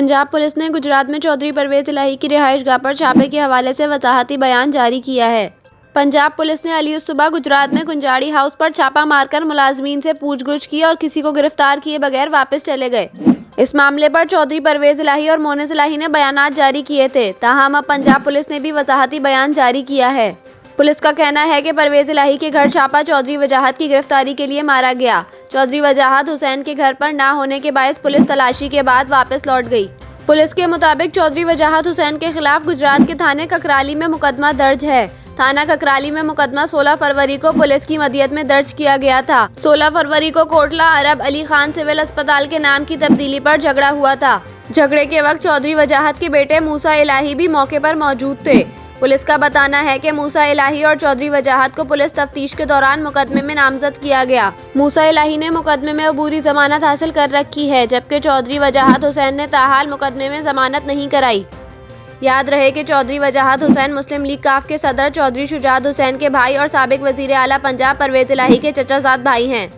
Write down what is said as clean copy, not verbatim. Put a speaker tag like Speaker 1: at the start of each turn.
Speaker 1: Punjab police ने गुजरात में चौधरी परवेज इलाही की रिहाइशगाह पर छापे के हवाले से वजाहती बयान जारी किया है। पंजाब पुलिस ने अली सुबह गुजरात में कुंजाड़ी हाउस पर छापा मारकर मुलाजमीन से पूछगछ की और किसी को गिरफ्तार किए बगैर वापस चले गए। इस मामले पर चौधरी परवेज इलाही और मोनिस इलाही ने बयानात जारी किए थे। ताहम अब पंजाब पुलिस ने भी वजाहती बयान जारी किया है। पुलिस का कहना है कि परवेज इलाही के घर छापा चौधरी वजाहत की गिरफ्तारी के लिए मारा गया। चौधरी वजाहत हुसैन के घर पर ना होने के बायस पुलिस तलाशी के बाद वापस लौट गई। पुलिस के मुताबिक चौधरी वजाहत हुसैन के खिलाफ गुजरात के थाने ककराली में मुकदमा दर्ज है। थाना ककराली में मुकदमा 16 फरवरी को पुलिस की मदीयत में दर्ज किया गया था। 16 फरवरी को कोटला अरब अली खान सिविल अस्पताल के नाम की तब्दीली पर झगड़ा हुआ था। झगड़े के वक्त चौधरी वजाहत के बेटे मूसा इलाही भी मौके पर मौजूद थे। पुलिस का बताना है कि मूसा इलाही और चौधरी वजाहत को पुलिस तफ्तीश के दौरान मुकदमे में नामजद किया गया। मूसा इलाही ने मुकदमे में अबूरी जमानत हासिल कर रखी है, जबकि चौधरी वजाहत हुसैन ने ताहाल मुकदमे में जमानत नहीं कराई। याद रहे कि चौधरी वजाहत हुसैन मुस्लिम लीग काफ के सदर चौधरी शुजात हुसैन के भाई और साबिक वजीर आला पंजाब परवेज इलाही के चचाजाद भाई हैं।